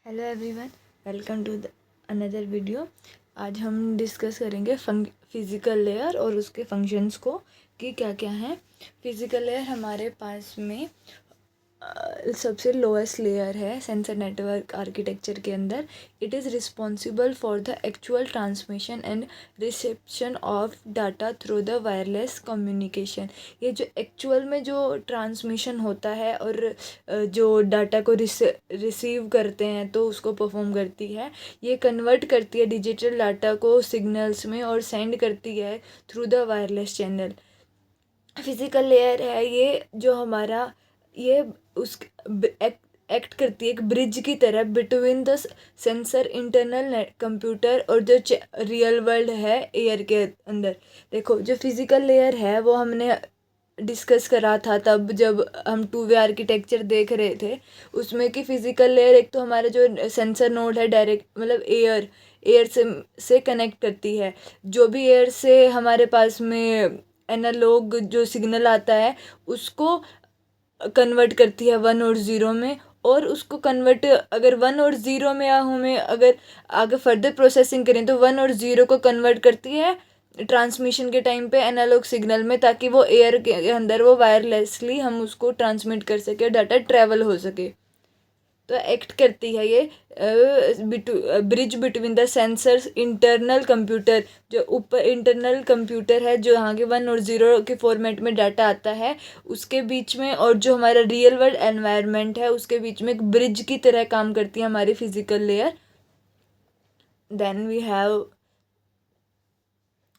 Hello everyone, welcome to another video. आज हम discuss करेंगे फिज़िकल लेयर और उसके फंक्शंस को कि क्या क्या हैं। फिज़िकल लेयर हमारे पास में सबसे लोएस्ट लेयर है सेंसर नेटवर्क आर्किटेक्चर के अंदर। It is responsible for the actual transmission and reception of data through the wireless communication. ये जो एक्चुअल में जो ट्रांसमिशन होता है और जो डाटा को रिसीव करते हैं तो उसको परफॉर्म करती है। ये कन्वर्ट करती है डिजिटल डाटा को सिग्नल्स में और सेंड करती है through the wireless channel. Physical layer है ये जो हमारा ये उस एक्ट करती है एक ब्रिज की तरह between the sensor internal computer और जो रियल वर्ल्ड है एयर के अंदर। देखो, जो फिज़िकल लेयर है वो हमने डिस्कस करा था तब जब हम टू वे आर्किटेक्चर देख रहे थे। उसमें कि फिज़िकल लेयर एक तो हमारा जो सेंसर नोड है डायरेक्ट मतलब एयर से कनेक्ट करती है। जो भी एयर से हमारे पास में एनालॉग जो सिग्नल आता है उसको कन्वर्ट करती है 1 और 0 में, और उसको कन्वर्ट अगर 1 और 0 में हमें अगर आगे फर्दर प्रोसेसिंग करें तो 1 और 0 को कन्वर्ट करती है ट्रांसमिशन के टाइम पे एनालॉग सिग्नल में, ताकि वो एयर के अंदर वो वायरलेसली हम उसको ट्रांसमिट कर सके, डाटा ट्रैवल हो सके। तो एक्ट करती है ये bridge between the sensors internal computer, जो ऊपर इंटरनल कंप्यूटर है जो यहाँ के 1 और 0 के फॉर्मेट में डाटा आता है उसके बीच में, और जो हमारा रियल वर्ल्ड एनवायरनमेंट है उसके बीच में एक ब्रिज की तरह काम करती है हमारी physical layer. Then we have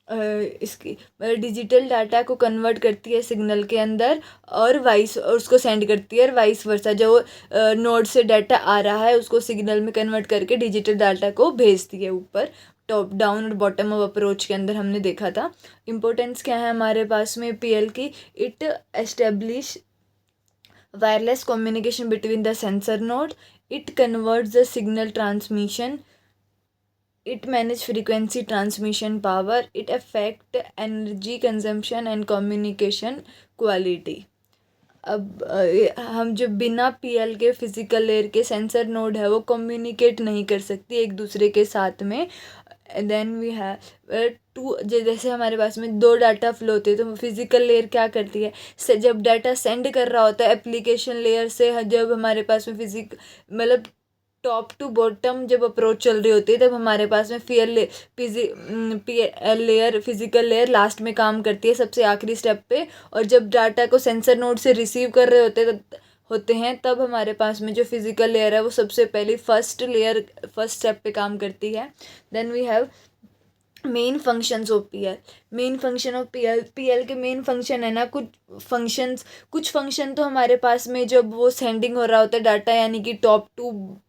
इसकी मतलब डिजिटल डाटा को कन्वर्ट करती है सिग्नल के अंदर और उसको सेंड करती है, और वाइस वर्सा जो नोड से डाटा आ रहा है उसको सिग्नल में कन्वर्ट करके डिजिटल डाटा को भेजती है ऊपर। टॉप डाउन और बॉटम अप अप्रोच के अंदर हमने देखा था। इम्पोर्टेंस क्या है हमारे पास में पीएल की? It establish wireless communication between the sensor node, it converts the signal transmission, it manage frequency transmission power, it affect energy consumption and communication quality। अब हम जो बिना पीएल के फिजिकल लेयर के सेंसर नोड है वो communicate नहीं कर सकती एक दूसरे के साथ में। देन वी हैव जैसे हमारे पास में दो डाटा फ्लो होते हैं तो फिजिकल लेयर क्या करती है, जब डाटा सेंड कर रहा होता है एप्लीकेशन लेयर से, जब हमारे पास में मतलब टॉप टू बॉटम जब अप्रोच चल रही होती है तब हमारे पास में फिजिकल लेयर लास्ट में काम करती है सबसे आखिरी स्टेप पे, और जब डाटा को सेंसर नोड से रिसीव कर रहे होते हैं तब हमारे पास में जो फिजिकल लेयर है वो सबसे पहले फर्स्ट स्टेप पे काम करती है। Then we have main functions of PL. Main function of PL के मेन फंक्शन है ना, कुछ फंक्शन तो हमारे पास में जब वो सेंडिंग हो रहा होता है डाटा यानी कि टॉप टू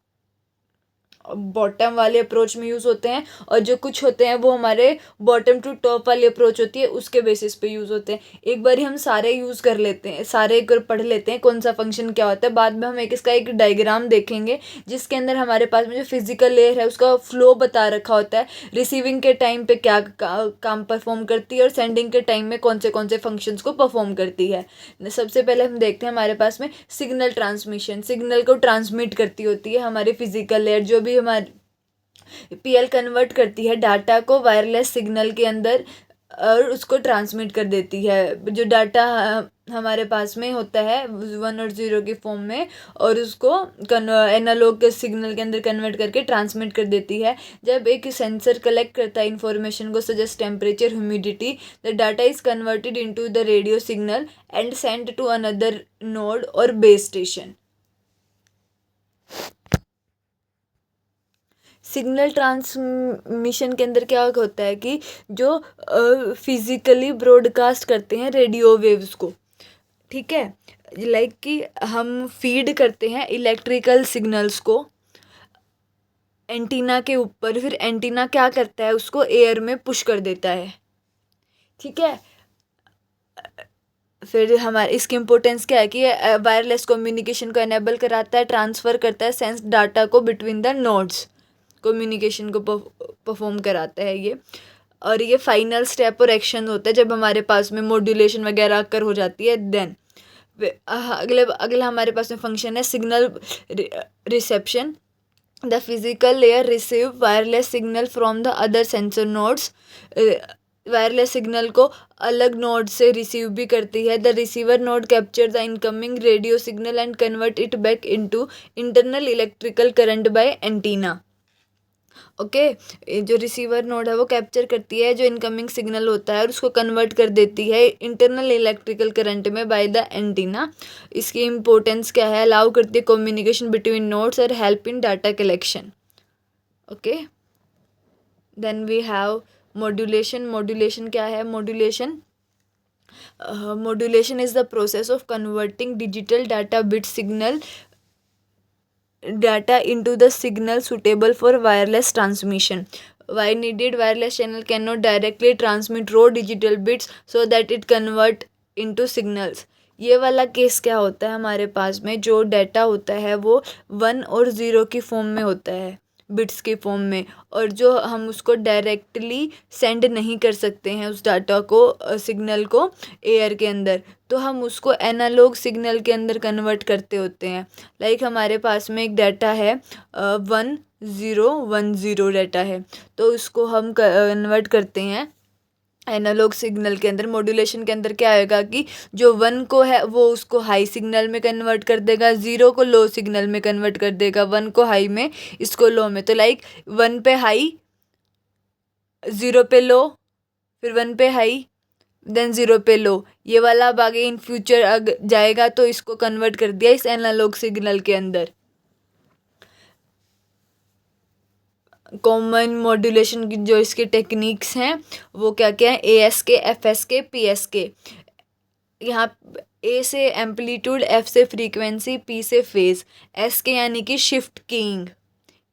बॉटम वाले अप्रोच में यूज़ होते हैं, और जो कुछ होते हैं वो हमारे बॉटम टू टॉप वाली अप्रोच होती है उसके बेसिस पे यूज़ होते हैं। एक बार हम सारे यूज़ कर लेते हैं, सारे एक पढ़ लेते हैं कौन सा फंक्शन क्या होता है, बाद में हम इसका एक डायग्राम देखेंगे जिसके अंदर हमारे पास में जो फिजिकल लेयर है उसका फ्लो बता रखा होता है, रिसीविंग के टाइम पे क्या काम परफॉर्म करती है और सेंडिंग के टाइम में कौन से फंक्शंस को परफॉर्म करती है। सबसे पहले हम देखते हैं हमारे पास में सिग्नल ट्रांसमिशन, सिग्नल को ट्रांसमिट करती होती है हमारी फिजिकल लेयर, जो भी हमारी पीएल कन्वर्ट करती है डाटा को वायरलेस सिग्नल के अंदर और उसको ट्रांसमिट कर देती है। जो डाटा हमारे पास में होता है 1 और 0 की फॉर्म में, और उसको एनालॉग के सिग्नल के अंदर कन्वर्ट करके ट्रांसमिट कर देती है। जब एक सेंसर कलेक्ट करता है इन्फॉर्मेशन को suggest temperature, humidity, the data is converted into the radio signal and send to another node और बेस स्टेशन। सिग्नल ट्रांसमिशन के अंदर क्या होता है कि जो फिज़िकली ब्रॉडकास्ट करते हैं रेडियो वेव्स को, ठीक है, लाइक कि हम फीड करते हैं इलेक्ट्रिकल सिग्नल्स को एंटीना के ऊपर, फिर एंटीना क्या करता है उसको एयर में पुश कर देता है, ठीक है। फिर हमारे इसकी इम्पोर्टेंस क्या है कि वायरलेस कम्युनिकेशन को एनेबल कराता है, ट्रांसफ़र करता है सेंस डाटा को बिटवीन द नोड्स, कम्युनिकेशन को परफॉर्म कराता है ये। और ये फाइनल स्टेप और एक्शन होता है जब हमारे पास में मॉड्यूलेशन वगैरह कर हो जाती है। देन अगला हमारे पास में फंक्शन है signal reception. The physical layer receive wireless signal from the other sensor nodes, wireless signal को अलग नोड से रिसीव भी करती है. The receiver node capture the incoming radio signal and convert it back into internal electrical current by antenna. Okay, जो receiver node है वो capture करती है जो इनकमिंग सिग्नल होता है और उसको कन्वर्ट कर देती है इंटरनल इलेक्ट्रिकल करंट में बाय द एंटीना. इसकी इम्पोर्टेंस क्या है? अलाउ करती है कम्युनिकेशन बिटवीन नोड्स और help in data collection. Okay, then we have modulation. Modulation क्या है? Modulation is the process of converting digital data bit signal data into the signal suitable for wireless transmission. Why needed? Wireless channel cannot directly transmit raw digital bits so that it convert into signals. ये वाला case क्या होता है हमारे पास में? जो data होता है वो 1 और 0 की फॉर्म में होता है, बिट्स के फॉर्म में, और जो हम उसको डायरेक्टली सेंड नहीं कर सकते हैं उस डाटा को, सिग्नल को एयर के अंदर, तो हम उसको एनालॉग सिग्नल के अंदर कन्वर्ट करते होते हैं. लाइक हमारे पास में एक डाटा है 1010 डाटा है, तो उसको हम कन्वर्ट करते हैं एनालॉग सिग्नल के अंदर. मॉड्यूलेशन के अंदर क्या आएगा कि जो 1 को है वो उसको हाई सिग्नल में कन्वर्ट कर देगा, 0 को लो सिग्नल में कन्वर्ट कर देगा, 1 को हाई में, इसको लो में. तो लाइक 1 पे हाई, 0 पे लो, फिर 1 पे हाई, देन 0 पे लो. ये वाला अब आगे इन फ्यूचर जाएगा तो इसको कन्वर्ट कर दिया इस एनालॉग सिग्नल के अंदर. कॉमन मॉड्यूलेशन की जो इसके टेक्निक्स हैं वो क्या क्या है? ASK, FSK, PSK. यहाँ A से एम्पलीट्यूड, F से फ्रीक्वेंसी, P से फेज, SK यानी कि शिफ्ट कीइंग.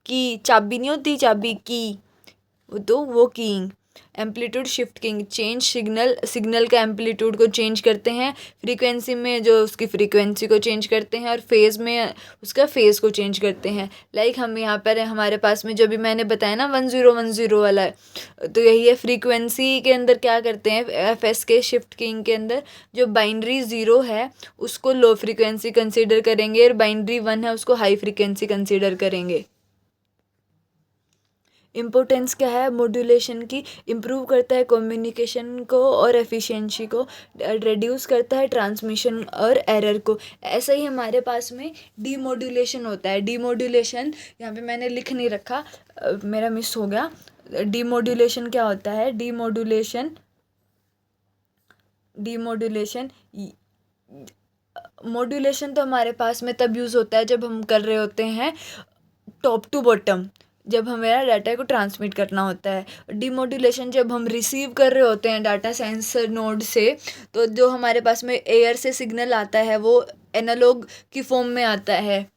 की चाबी नहीं होती, चाबी की, वो keying. Amplitude shift keying, change signal का एम्पलीट्यूड को चेंज करते हैं, फ्रीक्वेंसी में जो उसकी फ्रीक्वेंसी को चेंज करते हैं, और फेज़ में उसका फेज़ को चेंज करते हैं. लाइक हम यहाँ पर हमारे पास में जो भी मैंने बताया ना 1010 वाला है, तो यही है. फ्रीक्वेंसी के अंदर क्या करते हैं FSK शिफ्ट कीइंग के अंदर? जो बाइनरी 0 है उसको लो फ्रीक्वेंसी कंसीडर करेंगे और बाइनरी 1 है उसको हाई फ्रीक्वेंसी कंसीडर करेंगे. इम्पोर्टेंस क्या है मॉड्यूलेशन की? इम्प्रूव करता है कम्युनिकेशन को और एफिशिएंसी को, रिड्यूस करता है ट्रांसमिशन और एरर को. ऐसा ही हमारे पास में डीमॉड्यूलेशन होता है. डीमॉड्यूलेशन यहाँ पे मैंने लिख नहीं रखा, मेरा मिस हो गया. डीमॉड्यूलेशन क्या होता है? मॉड्यूलेशन तो हमारे पास में तब यूज़ होता है जब हम कर रहे होते हैं टॉप टू बॉटम, जब हमें डाटा को ट्रांसमिट करना होता है. डीमॉड्यूलेशन जब हम रिसीव कर रहे होते हैं डाटा सेंसर नोड से, तो जो हमारे पास में एयर से सिग्नल आता है वो एनालॉग की फॉर्म में आता है,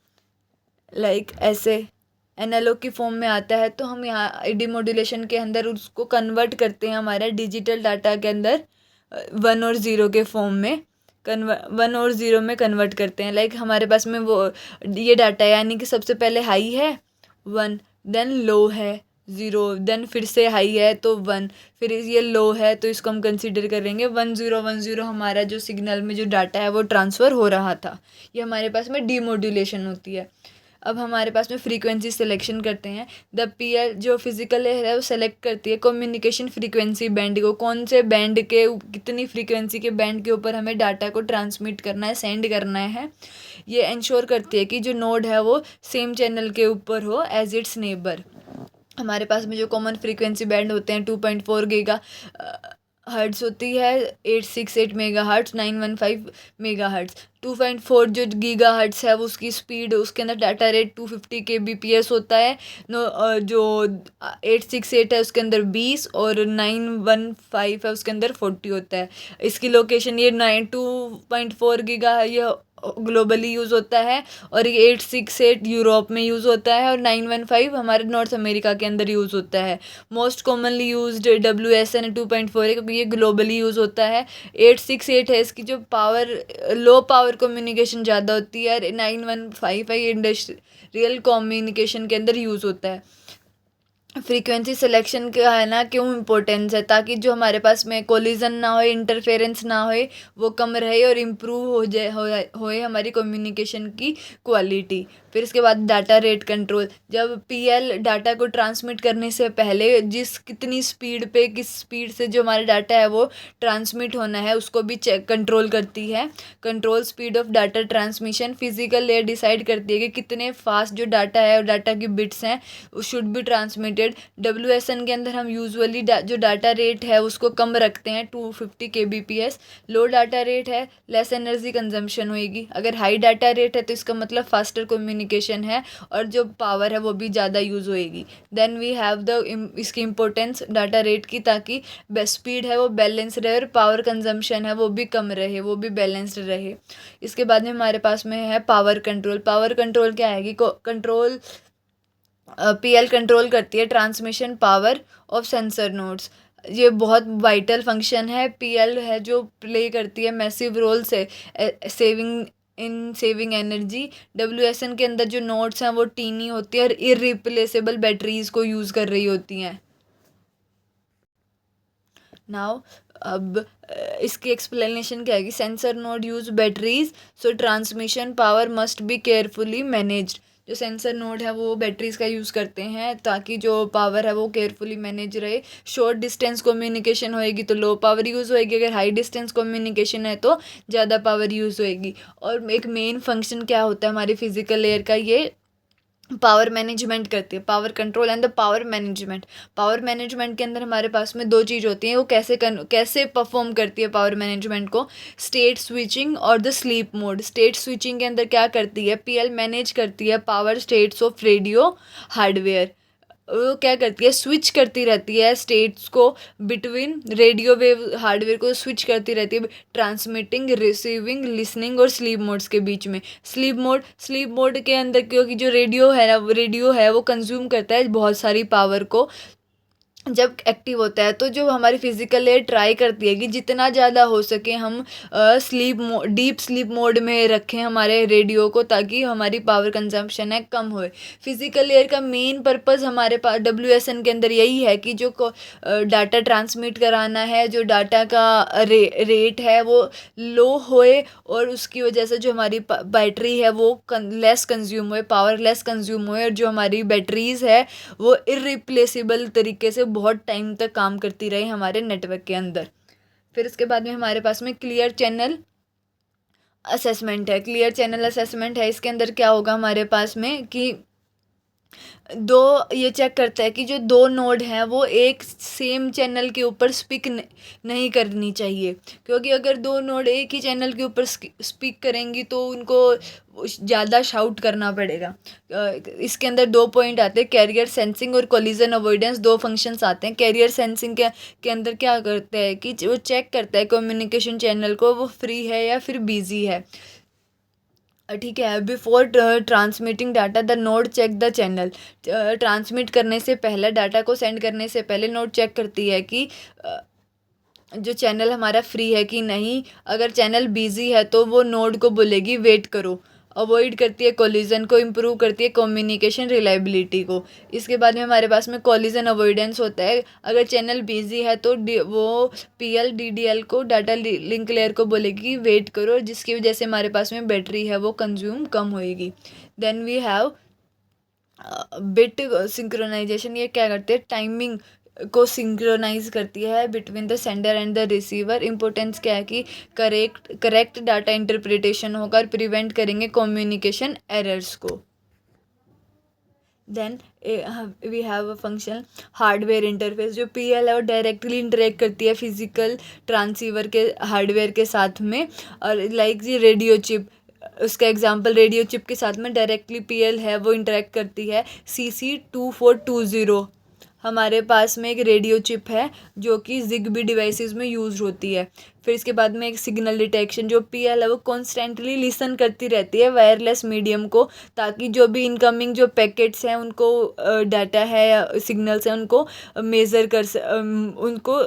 लाइक ऐसे एनालॉग की फॉर्म में आता है. तो हम यहाँ डीमॉड्यूलेशन के अंदर उसको कन्वर्ट करते हैं हमारे डिजिटल डाटा के अंदर 1 और 0 के फॉर्म में, 1 और 0 में कन्वर्ट करते हैं. लाइक हमारे पास में वो ये डाटा है, यानी कि सबसे पहले हाई है 1, देन लो है 0, देन फिर से हाई है तो 1, फिर ये लो है तो इसको हम कंसीडर करेंगे 1010 हमारा जो सिग्नल में जो डाटा है वो ट्रांसफ़र हो रहा था. ये हमारे पास में डीमॉड्यूलेशन होती है. अब हमारे पास में फ्रीक्वेंसी सिलेक्शन करते हैं. द PL जो फिजिकल लेयर है वो सेलेक्ट करती है कम्युनिकेशन फ्रीक्वेंसी बैंड को, कौन से बैंड के, कितनी फ्रीक्वेंसी के बैंड के ऊपर हमें डाटा को ट्रांसमिट करना है, सेंड करना है. ये इंश्योर करती है कि जो नोड है वो सेम चैनल के ऊपर हो एज इट्स नेबर. हमारे पास में जो कॉमन फ्रीक्वेंसी बैंड होते हैं 2.4 गीगा हर्ट्स होती है, 868 मेगा हर्ट्स, 915 मेगा हर्ट्स. 2.4 जो गीगा हर्ट्स है वो उसकी स्पीड, उसके अंदर डाटा रेट 250 kbps होता है. जो 868 है उसके अंदर 20 और 915 है उसके अंदर 40 होता है. इसकी लोकेशन ये 2.4 गीगा ये ग्लोबली यूज़ होता है, और ये 868 यूरोप में यूज़ होता है, और 915 हमारे नॉर्थ अमेरिका के अंदर यूज़ होता है. मोस्ट कॉमनली यूज्ड WSN 2.4 है क्योंकि ये ग्लोबली यूज़ होता है. 868 है, इसकी जो पावर, लो पावर कम्युनिकेशन ज़्यादा होती है, और 915 है ये इंडस्ट्रियल कम्युनिकेशन के अंदर यूज़ होता है. फ्रीक्वेंसी सिलेक्शन का है ना क्यों इम्पोर्टेंस है? ताकि जो हमारे पास में कोलिजन ना हो, इंटरफेरेंस ना होए, वो कम रहे और इम्प्रूव हो जाए होए हमारी कम्युनिकेशन की क्वालिटी. फिर इसके बाद डाटा रेट कंट्रोल, जब पीएल डाटा को ट्रांसमिट करने से पहले कितनी स्पीड पे, किस स्पीड से जो हमारा डाटा है वो ट्रांसमिट होना है उसको भी चेक कंट्रोल करती है। Control speed of data transmission, physical layer decide करती है कि कितने फास्ट जो डाटा है और डाटा की बिट्स हैं शुड बी ट्रांसमिटेड। WSN के अंदर हम यूजुअली जो डाटा रेट है उसको कम रखते हैं, 250 kbps। लो डाटा रेट है लेस एनर्जी कंजम्पशन होएगी, अगर हाई डाटा रेट है तो इसका मतलब फास्टर कम्युनिकेशन है और जो पावर है वो भी ज़्यादा यूज़ होएगी। देन वी हैव इसकी इंपॉर्टेंस डाटा रेट की, ताकि स्पीड है वो बैलेंस रहे और पावर कंजम्पशन है वो भी कम रहे, वो भी बैलेंस्ड रहे। इसके बाद में हमारे पास में है पावर कंट्रोल। पावर कंट्रोल क्या है कि कंट्रोल पीएल कंट्रोल करती है transmission power of sensor nodes. ये बहुत वाइटल फंक्शन है, पीएल है जो प्ले करती है मैसिव रोल से सेविंग एनर्जी। WSN के अंदर जो नोड्स हैं वो टीनी होती है और इररिप्लेसेबल बैटरीज को यूज़ कर रही होती हैं। नाउ अब इसकी एक्सप्लेनेशन क्या है कि sensor node use batteries, so transmission power must be carefully managed. जो सेंसर नोड है वो बैटरीज का यूज़ करते हैं ताकि जो पावर है वो केयरफुली मैनेज रहे। शॉर्ट डिस्टेंस कम्युनिकेशन होएगी तो लो पावर यूज़ होएगी, अगर हाई डिस्टेंस कम्युनिकेशन है तो ज़्यादा पावर यूज़ होएगी। और एक मेन फंक्शन क्या होता है हमारी फिजिकल लेयर का, ये पावर मैनेजमेंट करती है, power control and the power management. Power management के अंदर हमारे पास में दो चीज़ होती हैं, वो कैसे परफॉर्म करती है पावर मैनेजमेंट को, स्टेट स्विचिंग और the sleep mode. State switching के अंदर क्या करती है, पीएल मैनेज करती है power states of radio hardware. वो क्या करती है, स्विच करती रहती है स्टेट्स को बिटवीन रेडियो वेव हार्डवेयर को स्विच करती रहती है ट्रांसमिटिंग, रिसीविंग, लिसनिंग और स्लीप मोड्स के बीच में। स्लीप मोड के अंदर क्योंकि जो रेडियो है वो कंज्यूम करता है बहुत सारी पावर को जब एक्टिव होता है, तो जो हमारी फिजिकल लेयर ट्राई करती है कि जितना ज़्यादा हो सके हम डीप स्लीप मोड में रखें हमारे रेडियो को, ताकि हमारी पावर कंजम्पशन है कम होए। फिजिकल लेयर का मेन पर्पस हमारे पास WSN के अंदर यही है कि जो डाटा ट्रांसमिट कराना है, जो डाटा का रेट है वो लो होए और उसकी वजह से जो हमारी बैटरी है वो लेस कंज्यूम होए, पावर लेस कंज्यूम होए, और जो हमारी बैटरीज है वो इररिप्लेसेबल तरीके से बहुत टाइम तक काम करती रही हमारे नेटवर्क के अंदर। फिर उसके बाद में हमारे पास में क्लियर चैनल असेसमेंट है। क्लियर चैनल असेसमेंट है, इसके अंदर क्या होगा हमारे पास में कि ये चेक करता है कि जो दो नोड हैं वो एक सेम चैनल के ऊपर स्पीक नहीं करनी चाहिए, क्योंकि अगर दो नोड एक ही चैनल के ऊपर स्पीक करेंगी तो उनको ज़्यादा शाउट करना पड़ेगा। इसके अंदर 2 पॉइंट आते हैं, कैरियर सेंसिंग और कोलिजन अवॉइडेंस। 2 फंक्शंस आते हैं। कैरियर सेंसिंग के अंदर क्या करते हैं कि वो चेक करता है कम्युनिकेशन चैनल को वो फ्री है या फिर बिजी है, ठीक है। Before transmitting data the node check the channel. Transmit करने से पहले, डाटा को सेंड करने से पहले नोड चेक करती है कि जो चैनल हमारा फ्री है कि नहीं। अगर चैनल बिजी है तो वो नोड को बोलेगी वेट करो। अवॉइड करती है कोलिजन को, इम्प्रूव करती है कम्युनिकेशन रिलायबिलिटी को। इसके बाद में हमारे पास में कोलिजन अवॉइडेंस होता है। अगर चैनल बिजी है तो वो पीएल DDL को, डाटा लिंक लेयर को बोलेगी वेट करो, जिसकी वजह से हमारे पास में बैटरी है वो कंज्यूम कम होएगी। Then we have bit synchronization. ये क्या करते हैं, टाइमिंग को सिंक्रोनाइज करती है between the sender and the receiver. Importance क्या है कि करेक्ट डाटा इंटरप्रिटेशन होगा और प्रिवेंट करेंगे कम्युनिकेशन एरर्स को। Then we have a function hardware interface. जो पीएल है वो डायरेक्टली इंटरेक्ट करती है फिजिकल ट्रांसीवर के हार्डवेयर के साथ में, और लाइक जी रेडियो चिप, उसका एग्जांपल रेडियो चिप के साथ में डायरेक्टली पीएल है वो इंटरेक्ट करती है। CC2420 हमारे पास में एक रेडियो चिप है जो कि ZigBee डिवाइसेस में यूज़ होती है। फिर इसके बाद में एक सिग्नल डिटेक्शन। जो पीएल है वो कॉन्स्टेंटली लिसन करती रहती है वायरलेस मीडियम को, ताकि जो भी इनकमिंग जो पैकेट्स हैं उनको डाटा है या सिग्नल्स हैं उनको उनको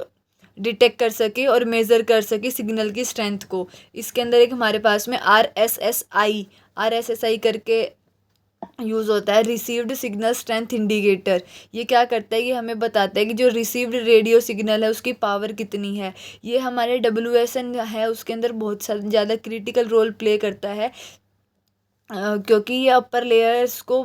डिटेक्ट कर सके और मेज़र कर सके सिग्नल की स्ट्रेंथ को। इसके अंदर एक हमारे पास में RSSI करके यूज़ होता है, रिसीव्ड सिग्नल स्ट्रेंथ इंडिकेटर। ये क्या करता है, ये हमें बताता है कि जो रिसीव्ड रेडियो सिग्नल है उसकी पावर कितनी है। ये हमारे WSN है उसके अंदर बहुत ज़्यादा क्रिटिकल रोल प्ले करता है। क्योंकि ये अपर लेयर्स को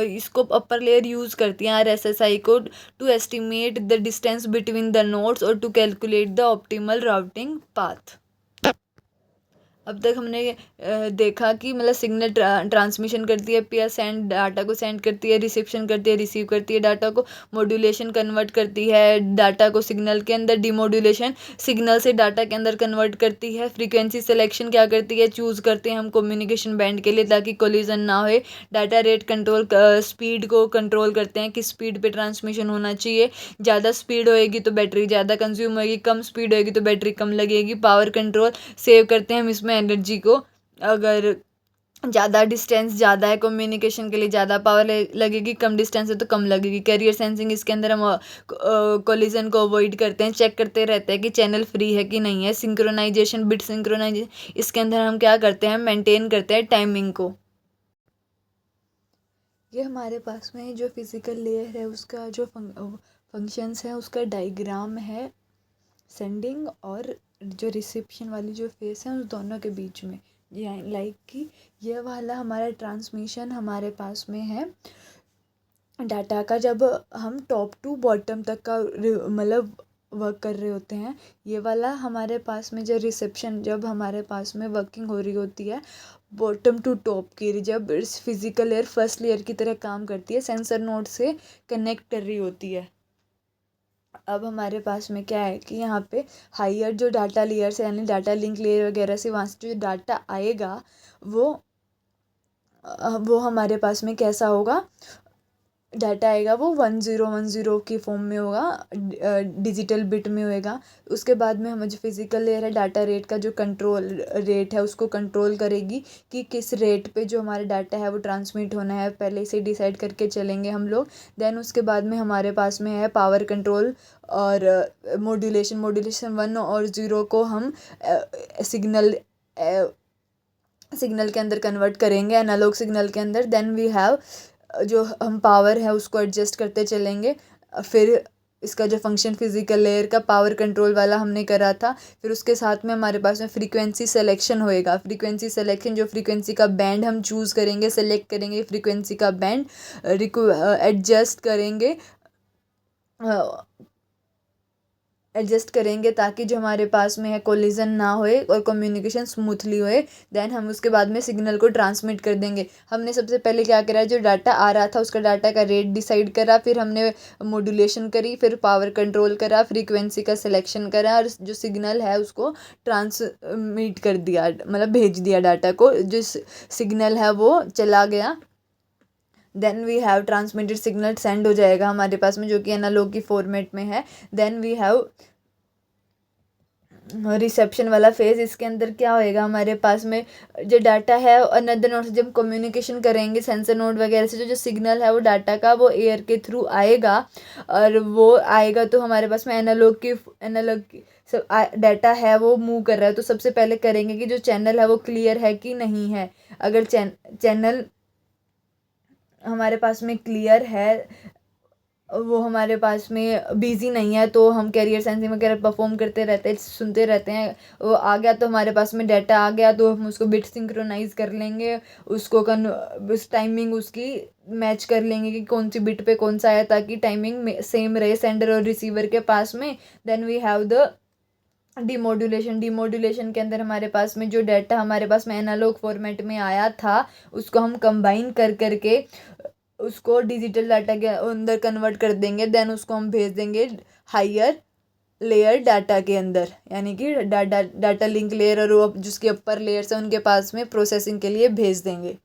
इसको अपर लेयर यूज़ करती हैं RSSI को to estimate the distance between the nodes और to calculate the optimal routing path. अब तक हमने देखा कि मतलब सिग्नल ट्रांसमिशन करती है, पीआर सेंड डाटा को सेंड करती है, रिसेप्शन करती है, रिसीव करती है डाटा को, मॉड्यूलेशन कन्वर्ट करती है डाटा को सिग्नल के अंदर, डिमॉड्यूलेशन सिग्नल से डाटा के अंदर कन्वर्ट करती है, फ्रीक्वेंसी सिलेक्शन क्या करती है, चूज़ करते हैं हम कम्युनिकेशन बैंड के लिए ताकि कोलिजन ना हो, डाटा रेट कंट्रोल स्पीड को कंट्रोल करते हैं, किस स्पीड पे ट्रांसमिशन होना चाहिए, ज़्यादा स्पीड होएगी तो बैटरी ज़्यादा कंज्यूम होएगी, कम स्पीड होएगी तो बैटरी कम लगेगी, पावर कंट्रोल सेव करते हैं हम इसमें एनर्जी को, अगर ज़्यादा डिस्टेंस ज़्यादा है कम्युनिकेशन के लिए ज़्यादा पावर लगेगी, कम डिस्टेंस है तो कम लगेगी। कैरियर सेंसिंग, इसके अंदर हम कोलिजन को अवॉइड करते हैं, चेक करते रहते हैं कि चैनल फ्री है कि नहीं है। सिंक्रोनाइजेशन, बिट सिंक्रोनाइजेशन, इसके अंदर हम क्या करते हैं, मेंटेन करते हैं टाइमिंग को। ये हमारे पास में जो फिज़िकल लेयर है उसका जो फंक्शंस है उसका डायग्राम है सेंडिंग और जो रिसेप्शन वाली जो फेस है उस दोनों के बीच में। लाइक कि ये वाला हमारा ट्रांसमिशन हमारे पास में है डाटा का, जब हम टॉप टू बॉटम तक का मतलब वर्क कर रहे होते हैं। ये वाला हमारे पास में जो रिसेप्शन, जब हमारे पास में वर्किंग हो रही होती है बॉटम टू टॉप की, जब फिज़िकल लेयर फर्स्ट लेयर की तरह काम करती है, सेंसर नोड से कनेक्ट कर रही होती है। अब हमारे पास में क्या है कि यहाँ पे हायर जो डाटा लेयर से यानी डाटा लिंक लेयर वगैरह से वहाँ से जो डाटा आएगा वो हमारे पास में कैसा होगा, डाटा आएगा वो 1010 की फॉर्म में होगा, डिजिटल बिट में होएगा। उसके बाद में हम जो फिज़िकल लेयर है डाटा रेट का जो कंट्रोल रेट है उसको कंट्रोल करेगी कि किस रेट पे जो हमारा डाटा है वो ट्रांसमिट होना है, पहले से डिसाइड करके चलेंगे हम लोग। देन उसके बाद में हमारे पास में है पावर कंट्रोल और मॉड्यूलेशन 1 और 0 को हम सिग्नल के अंदर कन्वर्ट करेंगे, एनालॉग सिग्नल के अंदर। देन वी हैव जो हम पावर है उसको एडजस्ट करते चलेंगे। फिर इसका जो फंक्शन फिज़िकल लेयर का पावर कंट्रोल वाला हमने करा था, फिर उसके साथ में हमारे पास में फ्रीक्वेंसी सिलेक्शन होएगा। फ्रीक्वेंसी सिलेक्शन, जो फ्रीक्वेंसी का बैंड हम चूज़ करेंगे, सेलेक्ट करेंगे फ्रीक्वेंसी का बैंड, एडजस्ट करेंगे ताकि जो हमारे पास में है कोलिजन ना होए और कम्युनिकेशन स्मूथली होए। देन हम उसके बाद में सिग्नल को ट्रांसमिट कर देंगे। हमने सबसे पहले क्या करा, जो डाटा आ रहा था उसका डाटा का रेट डिसाइड करा, फिर हमने मॉड्यूलेशन करी, फिर पावर कंट्रोल करा, फ्रीक्वेंसी का सिलेक्शन करा और जो सिग्नल है उसको ट्रांसमिट कर दिया, मतलब भेज दिया डाटा को। जो सिग्नल है वो चला गया। Then we have transmitted signal send हो जाएगा हमारे पास में, जो कि एनालॉग की फॉर्मेट में है। देन वी हैव रिसेप्शन वाला फेज। इसके अंदर क्या होएगा, हमारे पास में जो डाटा है अनदर नोड से जब कम्युनिकेशन करेंगे सेंसर नोड वगैरह से, जो सिग्नल है वो डाटा का वो एयर के थ्रू आएगा, और वो आएगा तो हमारे पास में एनालॉग सब डाटा है वो मूव कर रहा है। तो सबसे पहले करेंगे कि जो चैनल है वो क्लियर है कि नहीं है। अगर चैनल हमारे पास में क्लियर है, वो हमारे पास में बिजी नहीं है, तो हम कैरियर सेंसिंग वगैरह परफॉर्म करते रहते हैं, सुनते रहते हैं। वो आ गया तो हमारे पास में डाटा आ गया तो हम उसको बिट सिंक्रोनाइज कर लेंगे, उसको उस टाइमिंग उसकी मैच कर लेंगे कि कौन सी बिट पे कौन सा है, ताकि टाइमिंग सेम रहे सेंडर और रिसीवर के पास में। Then we have the demodulation के अंदर हमारे पास में जो डाटा हमारे पास में एनालॉग फॉर्मेट में आया था उसको हम कंबाइन करके उसको डिजिटल डाटा के अंदर कन्वर्ट कर देंगे। देन उसको हम भेज देंगे हायर लेयर डाटा के अंदर, यानी कि डाटा लिंक लेयर और वो जिसके अपर लेयर्स है उनके पास में प्रोसेसिंग के लिए भेज देंगे।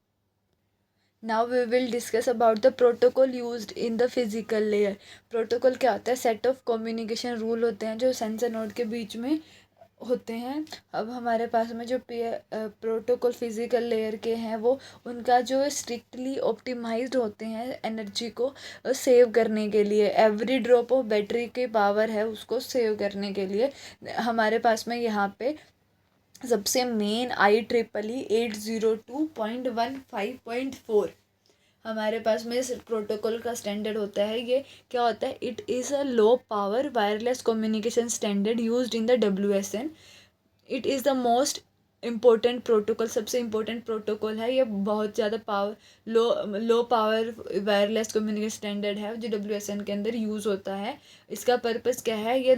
Now we will discuss about the protocol used in the physical layer. Protocol क्या होता है, सेट ऑफ कम्युनिकेशन रूल होते हैं जो सेंसर नोड के बीच में होते हैं। अब हमारे पास में जो प्रोटोकॉल फिजिकल लेयर के हैं वो उनका जो स्ट्रिक्टली ऑप्टिमाइज्ड होते हैं एनर्जी को सेव करने के लिए। एवरी ड्रॉप ऑफ बैटरी की पावर है उसको सेव करने के लिए हमारे पास में यहाँ पे सबसे मेन IEEE 802.15.4 हमारे पास में इस प्रोटोकॉल का स्टैंडर्ड होता है। ये क्या होता है, it is a low power wireless communication standard used in the WSN। It is the most important protocol, सबसे इम्पोर्टेंट प्रोटोकॉल है। ये बहुत ज़्यादा पावर लो पावर वायरलेस कम्युनिकेशन स्टैंडर्ड है जो WSN के अंदर यूज़ होता है। इसका पर्पस क्या है? ये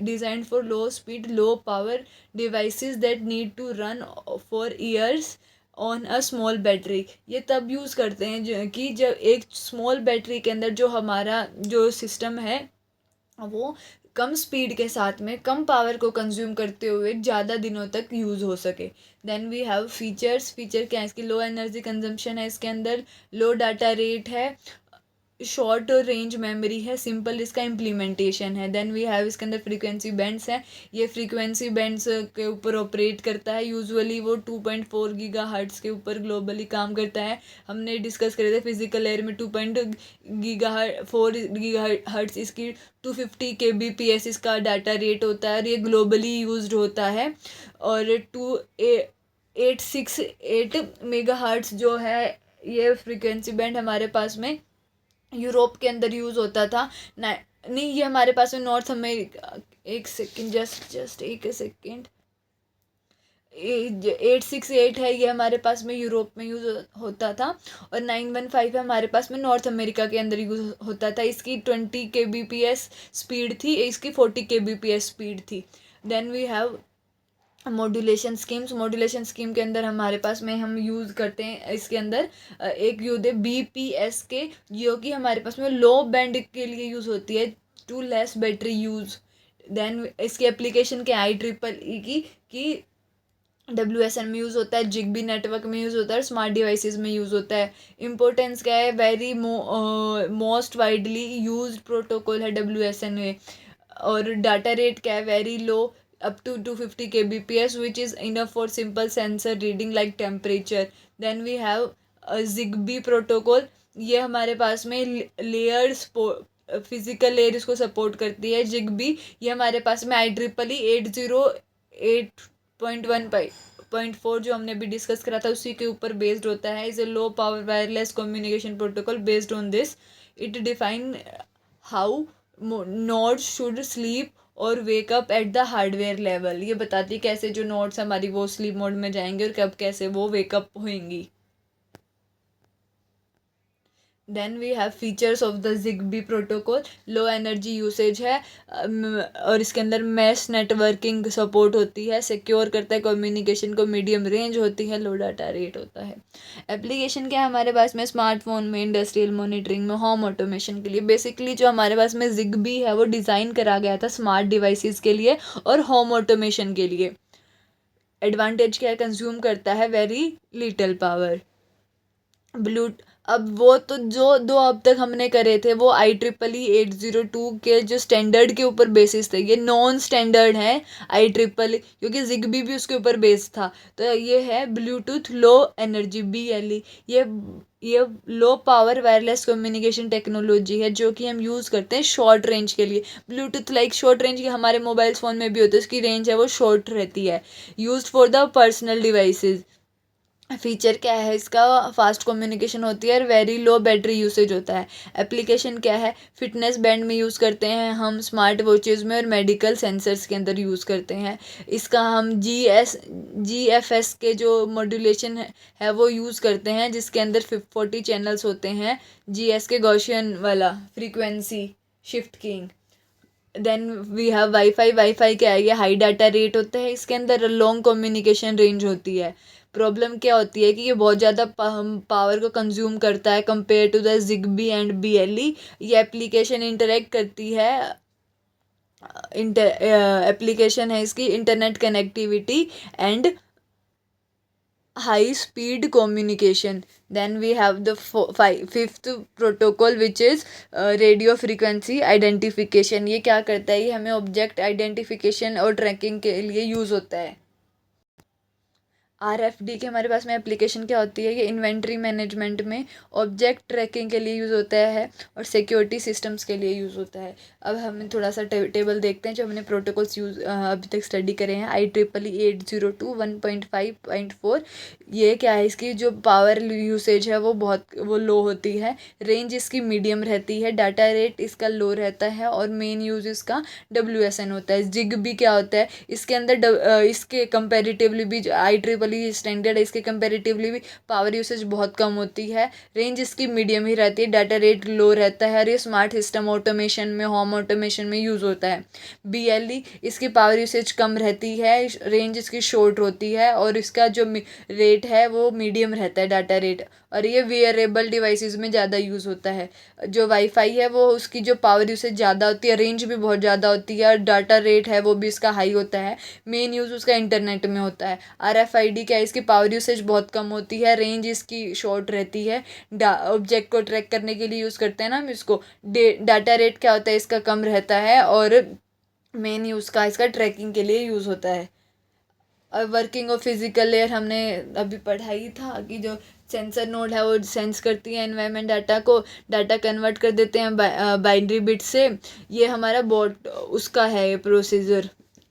design for low speed low power devices that need to run for years on a small battery. ये तब यूज़ करते हैं कि जब एक स्मॉल बैटरी के अंदर जो हमारा जो सिस्टम है वो कम स्पीड के साथ में कम पावर को कंज्यूम करते हुए ज़्यादा दिनों तक यूज़ हो सके। देन वी हैव फीचर क्या है इसकी? लो एनर्जी कंजम्पशन है इसके अंदर, लो डाटा रेट है, शॉर्ट रेंज मेमोरी है, सिंपल इसका इम्प्लीमेंटेशन है। देन वी हैव इसके अंदर फ्रीक्वेंसी बैंड्स हैं। ये फ्रीक्वेंसी बैंड्स के ऊपर ऑपरेट करता है। यूजुअली वो 2.4 गीगाहर्ट्ज़ के ऊपर ग्लोबली काम करता है। हमने डिस्कस करे थे फिजिकल लेयर में 2.4 गीगाहर्ट्ज़ इसकी 250 kbps इसका डाटा रेट होता है और ये ग्लोबली यूज्ड होता है। और 868 मेगाहर्ट्ज़ जो है ये फ्रीक्वेंसी बैंड हमारे पास में यूरोप के अंदर यूज़ होता था। नहीं, ये हमारे पास में नॉर्थ अमेरिका, एक सेकेंड, जस्ट एक सेकेंड, 868 है ये हमारे पास में यूरोप में यूज़ होता था और 915 है हमारे पास में नॉर्थ अमेरिका के अंदर यूज़ होता था। इसकी 20 kbps स्पीड थी, इसकी 40 kbps स्पीड थी। Then we have modulation scheme के अंदर हमारे पास में हम यूज़ करते हैं इसके अंदर एक यूज है BPSK जो कि हमारे पास में लो बैंड के लिए यूज़ होती है, to less battery use. Then इसकी एप्लीकेशन के IEEE की WSN में यूज़ होता है, जिगबी नेटवर्क में यूज़ होता है और स्मार्ट डिवाइसेस में यूज़ होता है। इम्पोर्टेंस क्या है? Very most widely use protocol है WSN में। और डाटा रेट क्या है? Very low, up to 250 kbps which is enough for simple sensor reading like temperature. Then we have a ZigBee protocol। ये हमारे पास में लेयर्ड फिजिकल लेयर इसको सपोर्ट करती है। ZigBee ये हमारे पास में IEEE 808.1.4 जो हमने भी डिस्कस करा था उसी के ऊपर बेस्ड होता है। Is a low power wireless communication protocol based on this. It define how nodes should sleep और wake up at the hardware level. ये बताती है कैसे जो नोड्स हमारी वो स्लीप मोड में जाएंगे और कब कैसे वो वेकअप होंगी। Then we have features of the ZigBee protocol. Low energy usage है और इसके अंदर मैश नेटवर्किंग सपोर्ट होती है, सिक्योर करता है कम्युनिकेशन को, मीडियम रेंज होती है, लो डाटा रेट होता है। एप्लीकेशन क्या है हमारे पास में? स्मार्टफोन में, इंडस्ट्रियल मॉनिटरिंग में, होम ऑटोमेशन के लिए। बेसिकली जो हमारे पास में ZigBee है वो डिज़ाइन करा गया था स्मार्ट डिवाइसेस के लिए और होम ऑटोमेशन के लिए। एडवांटेज क्या है? कंज्यूम करता है वेरी लिटिल पावर। अब वो तो जो दो अब तक हमने करे थे वो IEEE 802 के जो स्टैंडर्ड के ऊपर बेसिस थे, ये नॉन स्टैंडर्ड है IEEE क्योंकि ZigBee भी उसके ऊपर बेस था। तो ये है ब्लूटूथ लो एनर्जी BLE। ये लो पावर वायरलेस कम्युनिकेशन टेक्नोलॉजी है जो कि हम यूज़ करते हैं शॉर्ट रेंज के लिए। ब्लूटूथ लाइक शॉर्ट रेंज की हमारे मोबाइल फ़ोन में भी होती है, उसकी रेंज है वो शॉर्ट रहती है। Used for the personal devices. Feature क्या है इसका? फास्ट कम्युनिकेशन होती है और वेरी लो बैटरी यूसेज होता है। एप्लीकेशन क्या है? फिटनेस बैंड में यूज़ करते हैं हम, स्मार्ट वॉचेज़ में और मेडिकल सेंसर्स के अंदर यूज़ करते हैं इसका। हम GFS के जो मॉड्यूलेशन है वो यूज़ करते हैं जिसके अंदर 40 चैनल्स होते हैं। GS के गॉसियन वाला frequency shift keying. Then we have wifi क्या है? ये हाई डाटा रेट होता है, इसके अंदर लॉन्ग कम्युनिकेशन रेंज होती है। प्रॉब्लम क्या होती है कि ये बहुत ज़्यादा पावर को कंज्यूम करता है compare to the ZigBee and BLE। ये एप्लीकेशन इंटरेक्ट करती है एप्लीकेशन है इसकी internet connectivity and high speed communication. Then we have the fifth protocol which is radio frequency identification। ये क्या करता है? ये हमें ऑब्जेक्ट आइडेंटिफिकेशन और ट्रैकिंग के लिए यूज़ होता है। RFD की हमारे पास में एप्लीकेशन क्या होती है, ये इन्वेंट्री मैनेजमेंट में, ऑब्जेक्ट ट्रैकिंग के लिए यूज़ होता है और सिक्योरिटी सिस्टम्स के लिए यूज़ होता है। अब हम थोड़ा सा टेबल देखते हैं जो हमने प्रोटोकॉल्स अभी तक स्टडी करे हैं। IEEE 802 1.5.4, ये क्या है, इसकी जो पावर यूसेज है वो लो होती है, रेंज इसकी मीडियम रहती है, डाटा रेट इसका लो रहता है और मेन यूज़ इसका WSN होता है। ZigBee क्या होता है, इसके अंदर इसके कंपेरेटिवली भी जो IEEE स्टैंडर्ड है इसके कंपेरेटिवली भी पावर यूसेज बहुत कम होती है, रेंज इसकी मीडियम ही रहती है, डाटा रेट लो रहता है और ये स्मार्ट सिस्टम ऑटोमेशन में, होम ऑटोमेशन में यूज़ होता है। BLE, इसकी पावर यूसेज कम रहती है, रेंज इसकी शॉर्ट होती है और इसका जो रेट है वो मीडियम रहता है, डाटा रेट, और ये वेयरेबल डिवाइसेस में ज़्यादा यूज़ होता है। जो वाईफाई है वो उसकी जो पावर यूसेज ज़्यादा होती है, रेंज भी बहुत ज़्यादा होती है और डाटा रेट है वो भी इसका हाई होता है, मेन यूज़ उसका इंटरनेट में होता है। RFID क्या है, इसकी पावर यूसेज बहुत कम होती है, रेंज इसकी शॉर्ट रहती है, ऑब्जेक्ट को ट्रैक करने के लिए यूज़ करते हैं ना हम इसको। डाटा रेट क्या होता है, इसका कम रहता है और मेन यूज़ का इसका ट्रैकिंग के लिए यूज़ होता है। और वर्किंग ऑफ फिजिकल लेयर हमने अभी पढ़ा ही था कि जो सेंसर नोड है वो सेंस करती है एनवायरनमेंट डाटा को, डाटा कन्वर्ट कर देते हैं बाइनरी बिट से। ये हमारा बोट उसका है ये प्रोसीजर,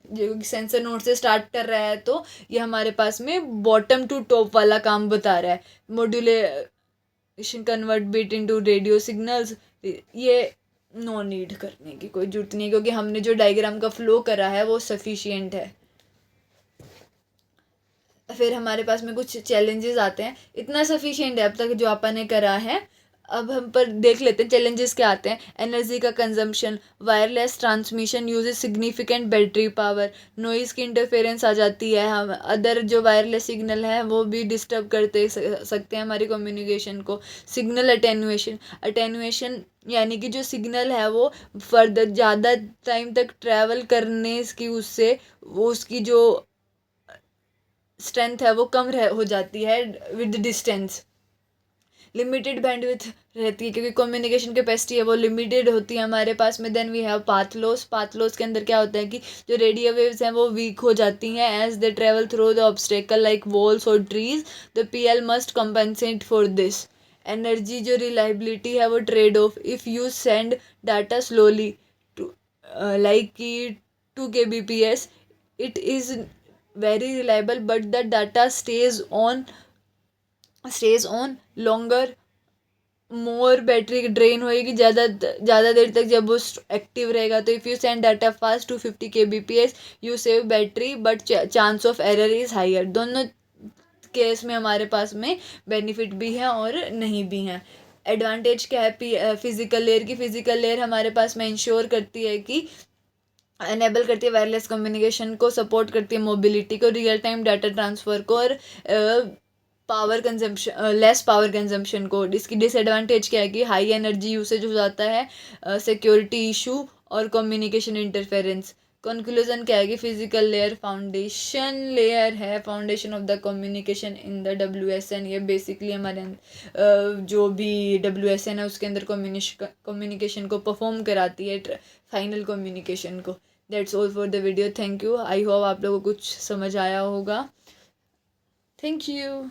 जो सेंसर नोड से स्टार्ट कर रहा है तो ये हमारे पास में बॉटम टू टॉप वाला काम बता रहा है। Modulation convert bit into radio signals, ये नो नीड करने की कोई जरूरत नहीं है क्योंकि हमने जो डायग्राम का फ्लो करा है वो सफिशिएंट है। फिर हमारे पास में कुछ चैलेंजेस आते हैं, इतना सफिशिएंट है अब तक जो अपन ने करा है। अब हम पर देख लेते हैं चैलेंजेस क्या आते हैं। एनर्जी का consumption, wireless transmission uses significant battery power, noise की इंटरफेरेंस आ जाती है, हम अदर जो वायरलेस सिग्नल है वो भी डिस्टर्ब करते सकते हैं हमारी कम्युनिकेशन को। सिग्नल अटेनुएशन, अटेनुएशन यानी कि जो सिग्नल है वो फर्दर ज़्यादा टाइम तक ट्रैवल करने की उससे वो उसकी जो स्ट्रेंथ है वो कम हो जाती है विद डिस्टेंस। लिमिटेड बैंडविड्थ रहती है क्योंकि कम्युनिकेशन कैपेसिटी है वो लिमिटेड होती है हमारे पास में। Then we have path loss, path loss के अंदर क्या होता है कि जो रेडियो वेव्स हैं वो वीक हो जाती हैं as they travel through the obstacle like walls और trees, the PL must compensate for this. Energy जो रिलायबिलिटी है वो trade off, if you send data slowly to like कि 2 kbps, it is very reliable but the data stays on longer, more battery drain होएगी ज़्यादा देर तक जब वो एक्टिव रहेगा। तो if you send data fast to 50 kbps you save battery but chance of error is higher. दोनों case में हमारे पास में बेनिफिट भी है और नहीं भी हैं। एडवांटेज क्या है फिजिकल लेयर की, फिजिकल लेयर हमारे पास में इंश्योर करती है कि एनेबल करती है वायरलेस कम्युनिकेशन को, सपोर्ट करती है मोबिलिटी को, रियल टाइम डाटा ट्रांसफ़र को और power consumption, less power consumption को। इसकी डिसएडवांटेज क्या है कि हाई एनर्जी यूसेज हो जाता है, सिक्योरिटी इशू और कम्युनिकेशन इंटरफेरेंस। कंक्लूजन क्या है कि फिजिकल लेयर फाउंडेशन लेयर है, foundation of the communication in the WSN। ये बेसिकली हमारे जो भी WSN है उसके अंदर कम्युनिकेशन को परफॉर्म कराती है, फाइनल कम्युनिकेशन को। That's all for the video, thank you. I hope आप लोगों को कुछ समझ आया होगा। Thank you.